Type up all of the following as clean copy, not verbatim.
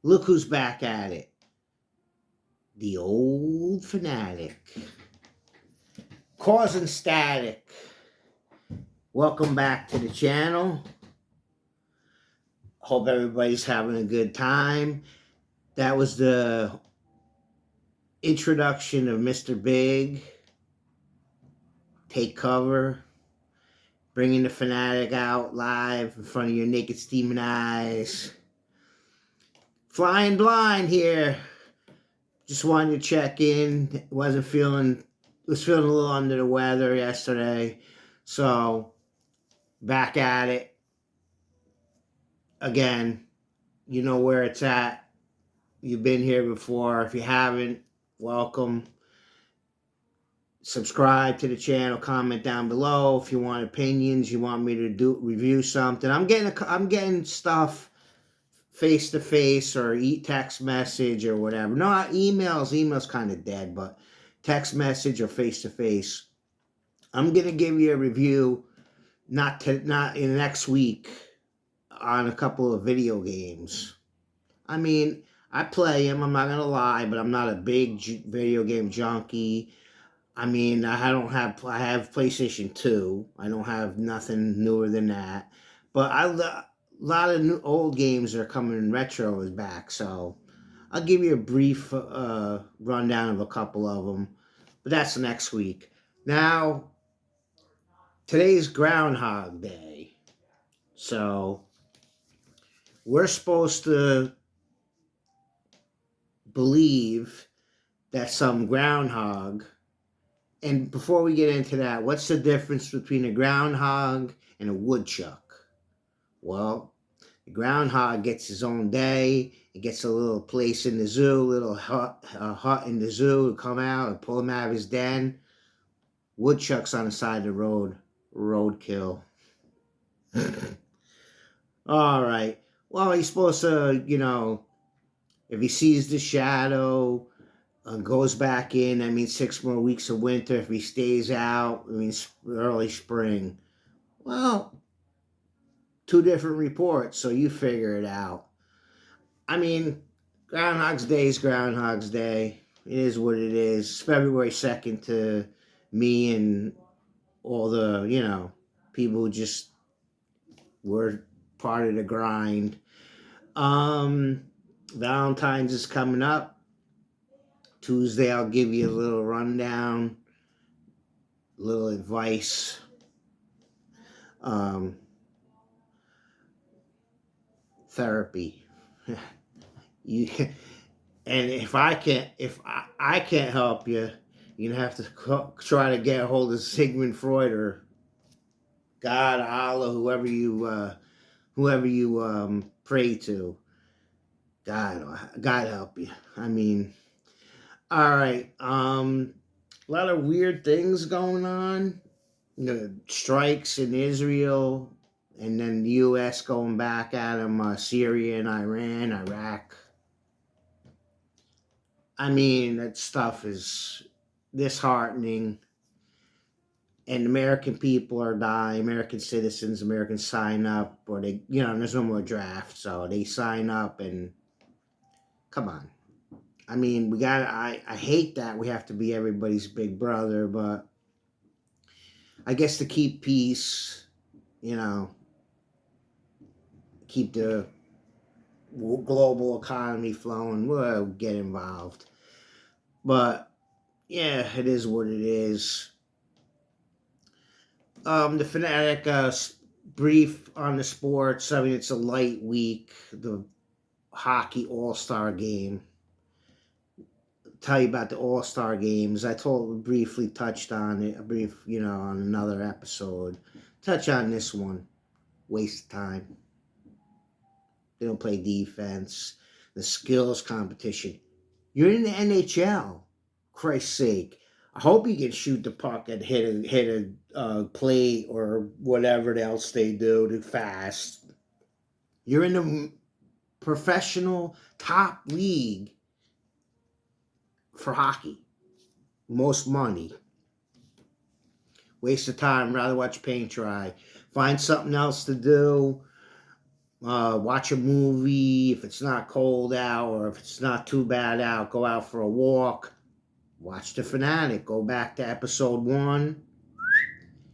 Look who's back at it. The old Fanatic. Causing static. Welcome back to the channel. Hope everybody's having a good time. That was the introduction of Mr. Big. Take cover. Bringing the Fanatic out live in front of your naked steaming eyes. Flying blind here. Just wanted to check in. Was feeling a little under the weather yesterday. So back at it. Again, you know where it's at. You've been here before. If you haven't, welcome. Subscribe to the channel, comment down below if you want opinions, you want me to review something. I'm getting stuff face to face or text message or whatever. No, email's kind of dead, but text message or face to face. I'm gonna give you a review not in next week on a couple of video games. I mean, I play them, I'm not gonna lie, but I'm not a big video game junkie. I mean, I have PlayStation 2. I don't have nothing newer than that. But a lot of new old games are coming. Retro is back, so I'll give you a brief rundown of a couple of them. But that's next week. Now, today's Groundhog Day. So, we're supposed to believe that some groundhog... And before we get into that, what's the difference between a groundhog and a woodchuck? Well, the groundhog gets his own day. He gets a little place in the zoo, little hut in the zoo to come out and pull him out of his den. Woodchuck's on the side of the road. Roadkill. All right. Well, he's supposed to, if he sees the shadow... goes back in, that means 6 more weeks of winter. If he stays out, it means early spring. Well, 2 different reports, so you figure it out. I mean, Groundhog's Day is Groundhog's Day. It is what it is. It's February 2nd to me and all the, people who just were part of the grind. Valentine's is coming up. Tuesday, I'll give you a little rundown, a little advice. Therapy. And if I can't help you, you're gonna have to try to get a hold of Sigmund Freud or God, Allah, whoever you pray to. God help you. I mean. All right. A lot of weird things going on. Strikes in Israel, and then the U.S. going back at them. Syria and Iran, Iraq. I mean, that stuff is disheartening. And American people are dying. American citizens, Americans sign up, or they, there's no more draft, so they sign up and come on. I mean, I hate that we have to be everybody's big brother, but I guess to keep peace, keep the global economy flowing, we'll get involved. But, yeah, it is what it is. The Fanatic, brief on the sports. I mean, it's a light week. The hockey all-star game. Tell you about the All-Star games. I briefly touched on it, on another episode. Touch on this one. Waste of time. They don't play defense. The skills competition. You're in the NHL. Christ's sake. I hope you can shoot the puck and hit a plate or whatever else they do fast. You're in the professional top league for hockey. Most money. Waste of time. Rather watch paint dry. Find something else to do. Watch a movie. If it's not cold out or if it's not too bad out, go out for a walk. Watch the Fanatic. Go back to episode 1.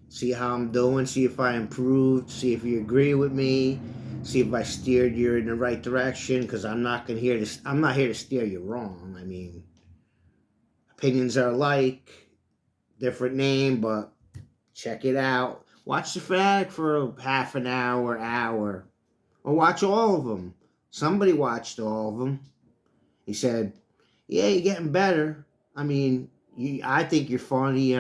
See how I'm doing. See if I improved. See if you agree with me. See if I steered you in the right direction. Because I'm not here to steer you wrong. I mean, opinions are alike, different name, but check it out. Watch the Fanatic for a half an hour, or watch all of them. Somebody watched all of them. He said, "Yeah, you're getting better. I mean, I think you're funny.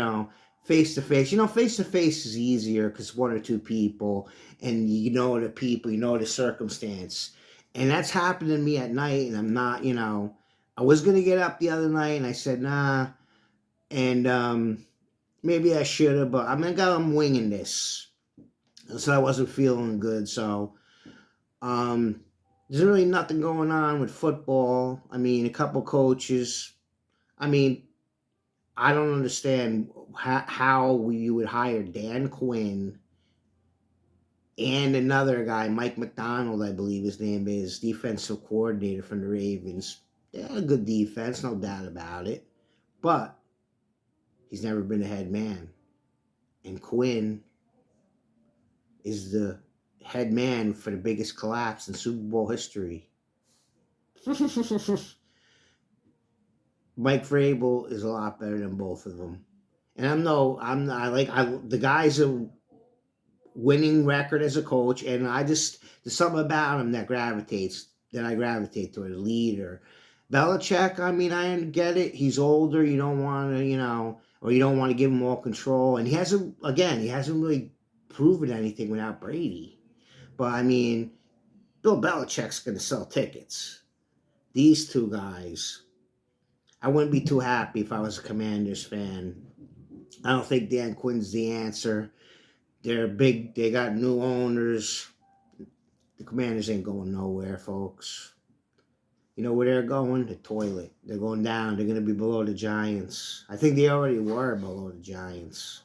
Face to face. Face to face is easier because one or two people, and you know the people, you know the circumstance, and that's happened to me at night. And I'm not. I was gonna get up the other night, and I said nah, and maybe I should have, but I'm winging this. So I wasn't feeling good. So um, there's really nothing going on with football. I mean, a couple coaches. I mean, I don't understand how you would hire Dan Quinn and another guy, Mike McDonald, I believe his name is, defensive coordinator from the Ravens. They had a good defense, no doubt about it. But he's never been a head man. And Quinn is the head man for the biggest collapse in Super Bowl history. Mike Vrabel is a lot better than both of them. And I'm not like the guy's a winning record as a coach, and there's something about him that I gravitate toward a leader. Belichick, I mean, I get it. He's older. You don't want to, or you don't want to give him all control. And he hasn't really proven anything without Brady. But I mean, Bill Belichick's going to sell tickets. These two guys, I wouldn't be too happy if I was a Commanders fan. I don't think Dan Quinn's the answer. They're big. They got new owners. The Commanders ain't going nowhere, folks. You know where they're going? The toilet. They're going down. They're going to be below the Giants. I think they already were below the Giants.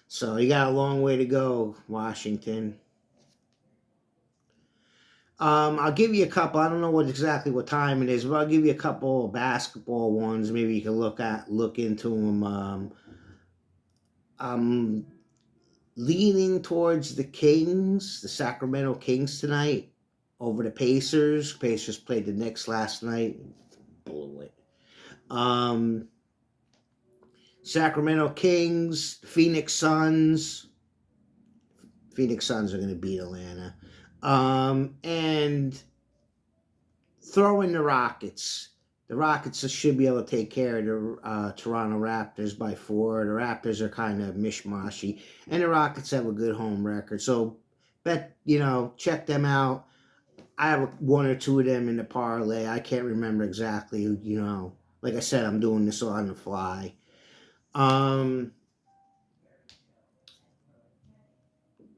So you got a long way to go, Washington. I'll give you a couple. I don't know exactly what time it is, but I'll give you a couple of basketball ones. Maybe you can look into them. I'm leaning towards the Kings, the Sacramento Kings tonight, over the Pacers. Pacers played the Knicks last night, blew it. Sacramento Kings, Phoenix Suns. Phoenix Suns are going to beat Atlanta. And throw in the Rockets. The Rockets should be able to take care of the Toronto Raptors by 4. The Raptors are kind of mishmashy, and the Rockets have a good home record. So, check them out. I have one or two of them in the parlay. I can't remember exactly. Like I said, I'm doing this on the fly.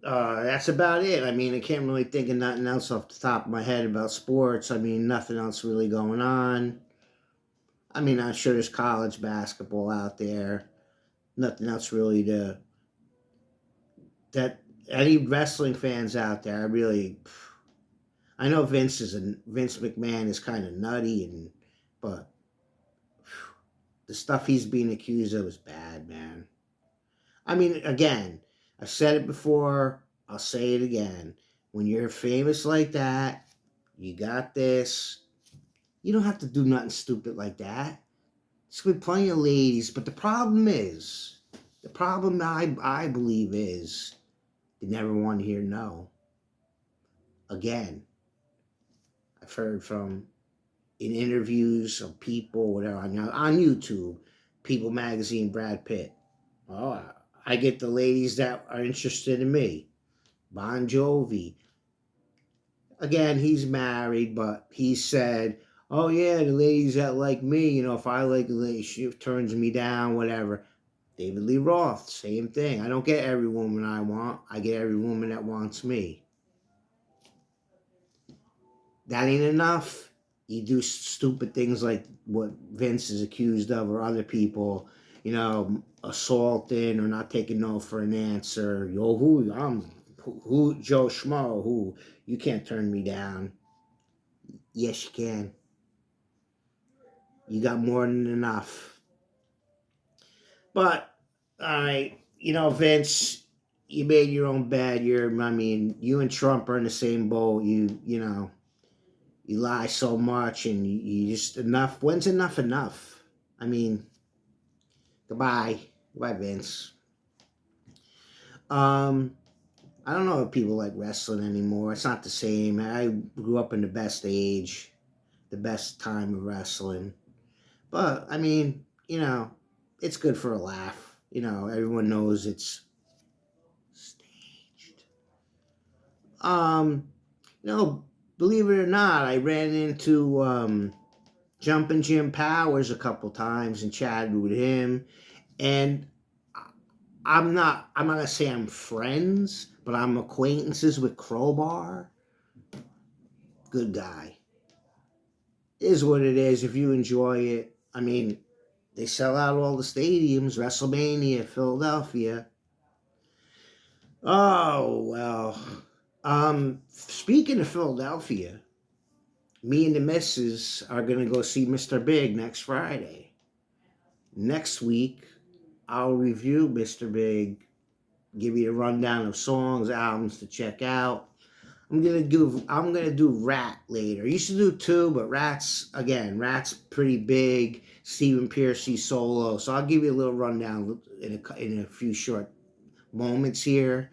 That's about it. I mean, I can't really think of nothing else off the top of my head about sports. I mean, nothing else really going on. I mean, I'm sure there's college basketball out there. Nothing else really that any wrestling fans out there. I know Vince McMahon is kind of nutty, but the stuff he's being accused of is bad, man. I mean, again, I've said it before. I'll say it again. When you're famous like that, you got this. You don't have to do nothing stupid like that. There's going to be plenty of ladies, but the problem I believe is they never want to hear no. Again, I've heard from in interviews of people, whatever, on YouTube, People Magazine, Brad Pitt. Oh, I get the ladies that are interested in me. Bon Jovi. Again, he's married, but he said, oh yeah, the ladies that like me, if I like a lady, she turns me down, whatever. David Lee Roth, same thing. I don't get every woman I want. I get every woman that wants me. That ain't enough. You do stupid things like what Vince is accused of, or other people, assaulting or not taking no for an answer. Who Joe Schmo? Who? You can't turn me down. Yes, you can. You got more than enough. But all right, Vince, you made your own bed. I mean, you and Trump are in the same boat. You lie so much, and you just enough. When's enough enough? I mean, goodbye, goodbye, Vince. Um, I don't know if people like wrestling anymore. It's not the same. I grew up in the best age, the best time of wrestling. But I mean, it's good for a laugh. Everyone knows it's staged. Um, believe it or not, I ran into Jumpin' Jim Powers a couple times and chatted with him. And I'm not gonna say I'm friends, but I'm acquaintances with Crowbar. Good guy. Is what it is. If you enjoy it, I mean, they sell out all the stadiums. WrestleMania, Philadelphia. Oh well. Speaking of Philadelphia, me and the missus are gonna go see Mr. Big next Friday. Next week, I'll review Mr. Big, give you a rundown of songs, albums to check out. I'm gonna do RATT later. I used to do two, but RATT's pretty big. Stephen Pearcy solo, so I'll give you a little rundown in a few short moments here.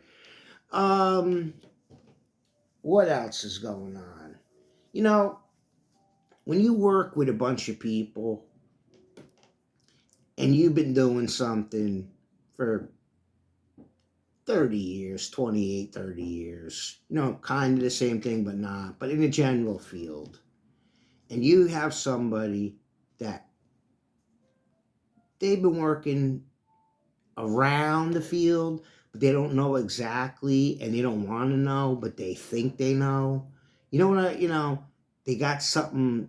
Um, what else is going on? You know, when you work with a bunch of people and you've been doing something for 30 years, 28, 30 years, kind of the same thing, but not, but in a general field, and you have somebody that they've been working around the field, but they don't know exactly, and they don't want to know, but they think they know. They got something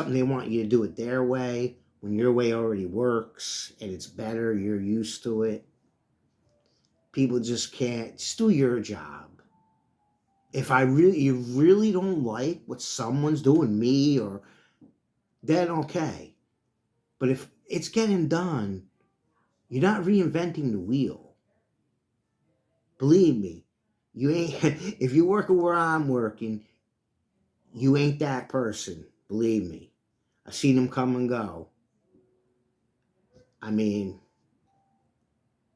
they want you to do it their way when your way already works and it's better, you're used to it. People just can't. Just do your job. If you really don't like what someone's doing, me or then okay. But if it's getting done, you're not reinventing the wheel. Believe me, you ain't. If you're working where I'm working, you ain't that person. Believe me, I've seen them come and go. I mean,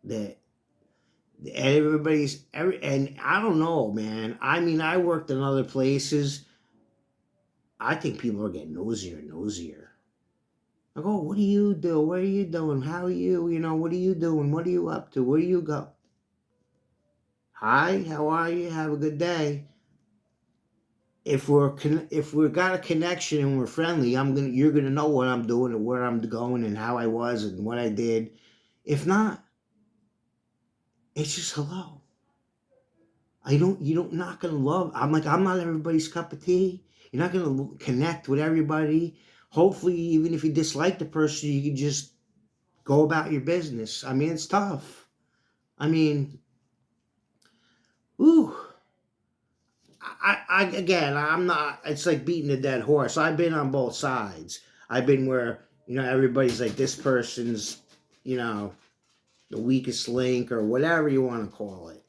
that and I don't know, man. I mean, I worked in other places. I think people are getting nosier and nosier. I go, what do you do? What are you doing? How are you? What are you doing? What are you up to? Where do you go? Hi, how are you? Have a good day. If we're got a connection and we're friendly, you're gonna know what I'm doing and where I'm going and how I was and what I did. If not, it's just hello. You don't not gonna love. I'm not everybody's cup of tea. You're not gonna connect with everybody. Hopefully, even if you dislike the person, you can just go about your business. I mean, it's tough. I mean, ooh. Again, I'm not. It's like beating a dead horse. I've been on both sides. I've been where everybody's like this person's, the weakest link or whatever you want to call it.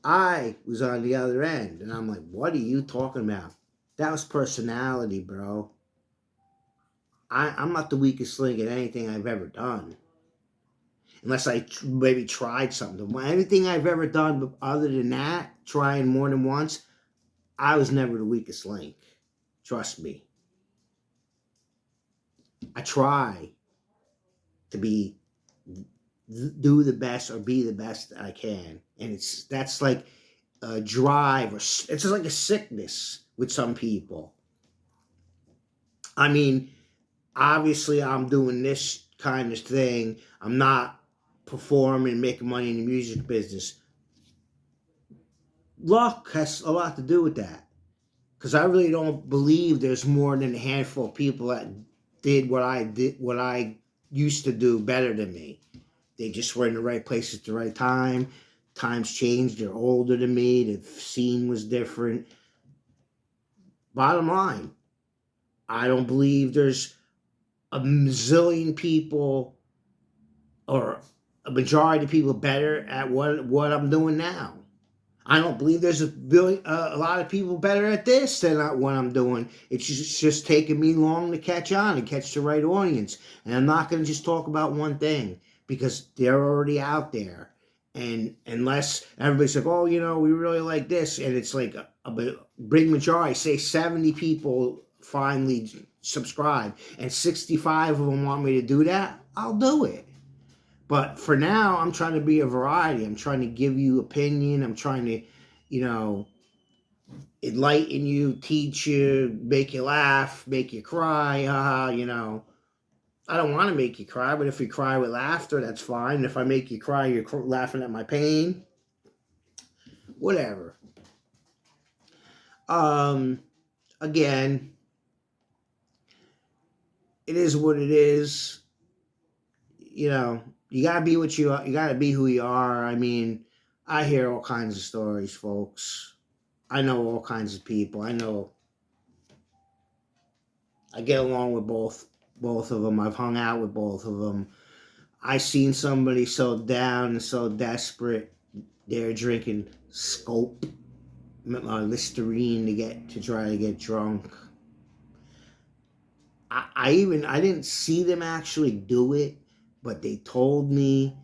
I was on the other end, and I'm like, what are you talking about? That was personality, bro. I'm not the weakest link in anything I've ever done. Unless I maybe tried something. Anything I've ever done other than that, trying more than once, I was never the weakest link. Trust me. I try to do the best or be the best I can. And that's like a drive, or it's just like a sickness with some people. I mean, obviously I'm doing this kind of thing. I'm not performing, making money in the music business. Luck has a lot to do with that. Because I really don't believe there's more than a handful of people that did what I used to do better than me. They just were in the right place at the right time. times changed. They're older than me. The scene was different. Bottom line, I don't believe there's a zillion people or a majority of people better at what I'm doing now. I don't believe there's a lot of people better at this than what I'm doing. It's just taking me long to catch on and catch the right audience. And I'm not going to just talk about one thing because they're already out there. And unless everybody's like, oh, we really like this, and it's like a big majority, say 70 people finally subscribe, and 65 of them want me to do that, I'll do it. But for now, I'm trying to be a variety. I'm trying to give you opinion. I'm trying to, enlighten you, teach you, make you laugh, make you cry. I don't want to make you cry, but if you cry with laughter, that's fine. If I make you cry, you're laughing at my pain. Whatever. Again, it is what it is. You gotta be what you are. You gotta be who you are. I mean, I hear all kinds of stories, folks. I know all kinds of people. I get along with both of them. I've hung out with both of them. I seen somebody so down and so desperate. They're drinking Scope, Listerine to try to get drunk. I didn't see them actually do it, but they told me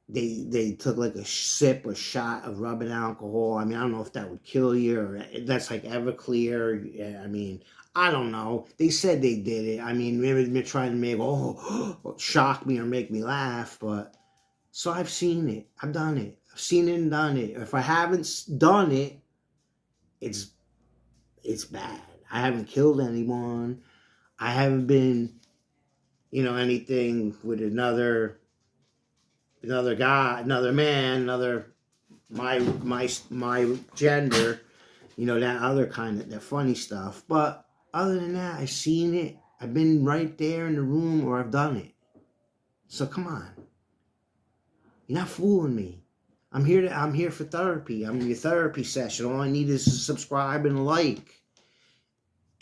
they took like a sip or shot of rubbing alcohol. I mean, I don't know if that would kill you or that's like Everclear. Yeah, I mean, I don't know. They said they did it. I mean, maybe they're trying to make shock me or make me laugh. But so I've seen it. I've done it. I've seen it and done it. If I haven't done it, it's bad. I haven't killed anyone. I haven't been, anything with another guy, another man, my gender, that other kind of that funny stuff. But other than that, I've seen it. I've been right there in the room, or I've done it. So come on, you're not fooling me. I'm here for therapy. I'm in your therapy session. All I need is to subscribe and like.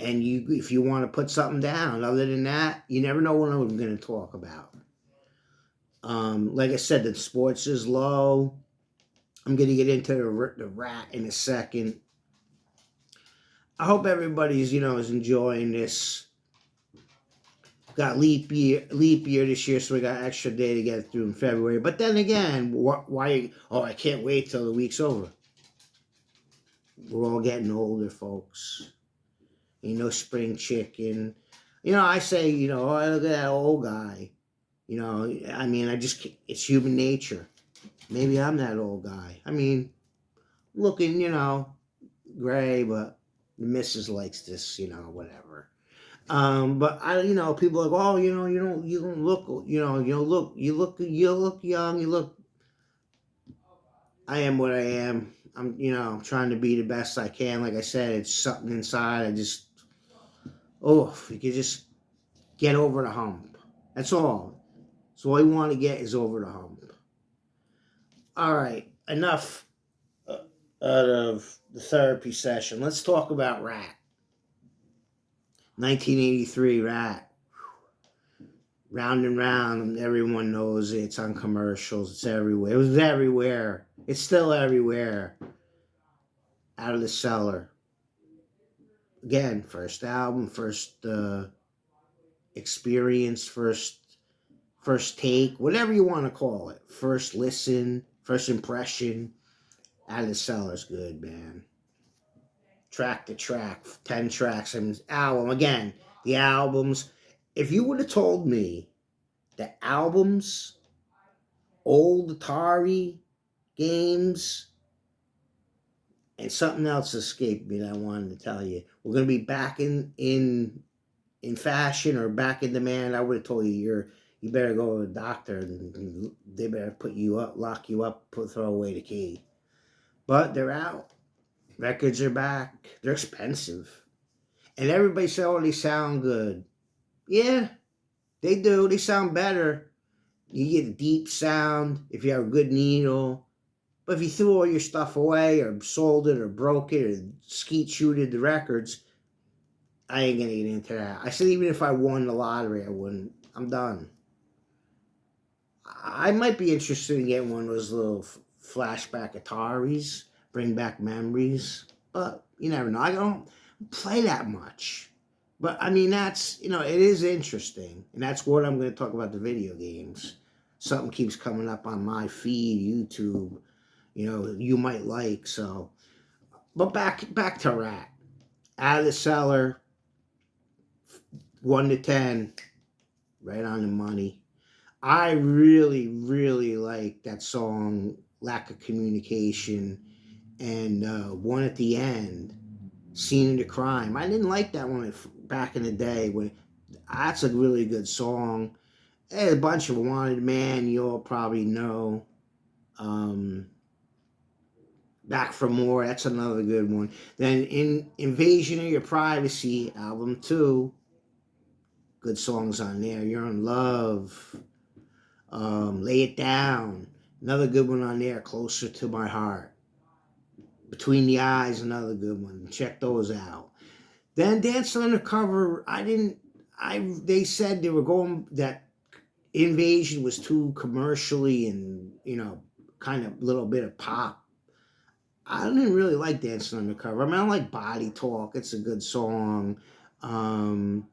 And if you want to put something down. Other than that, you never know what I'm going to talk about. Like I said, the sports is low. I'm going to get into the RATT in a second. I hope everybody's, is enjoying this. Got leap year this year, so we got extra day to get through in February. But then again, why? Oh, I can't wait till the week's over. We're all getting older, folks. Ain't no spring chicken. I say, oh, look at that old guy. I mean, it's human nature. Maybe I'm that old guy. I mean, looking, gray, but the missus likes this, whatever. But people are like, oh, you don't look, you look young, I am what I am. I'm trying to be the best I can. Like I said, it's something inside. If you could just get over the hump. That's all. So all you want to get is over the hump. All right, enough out of the therapy session. Let's talk about RATT. 1983 RATT. Round and Round, everyone knows it. It's on commercials. It's everywhere. It was everywhere. It's still everywhere. Out of the cellar. Again, first album, first experience, first take, whatever you want to call it. First listen, first impression. Out of the cellar's good, man. Track to track, 10 tracks. And album, again, the albums. If you would have told me the albums, old Atari games, and something else escaped me that I wanted to tell you. We're going to be back in fashion or back in demand. I would have told you you better go to the doctor and they better put you up, lock you up, throw away the key. But they're out. Records are back. They're expensive. And everybody said, oh, they sound good. Yeah, they do. They sound better. You get a deep sound if you have a good needle. But if you threw all your stuff away or sold it or broke it or skeet shooted the records, I ain't gonna get into that. I said even if I won the lottery, I wouldn't. I'm done. I might be interested in getting one of those little flashback Ataris, bring back memories. But you never know. I don't play that much. But I mean, that's, it is interesting. And that's what I'm going to talk about, the video games. Something keeps coming up on my feed, YouTube, you might like. So, but back to RATT. Out of the cellar, 1 to 10, right on the money. I really, really like that song, Lack of Communication, and one at the end, Scene of the Crime. I didn't like that one back in the day. That's a really good song. A bunch of Wanted Man, you'll probably know. Back for More, that's another good one. Then Invasion of Your Privacy, album 2. Good songs on there. You're in Love. Lay It Down. Another good one on there, Closer to My Heart. Between the Eyes, another good one. Check those out. Then Dancing Undercover, they said they were going, that Invasion was too commercially and, kind of little bit of pop. I didn't really like Dancing Undercover. I mean, I like Body Talk. It's a good song. 7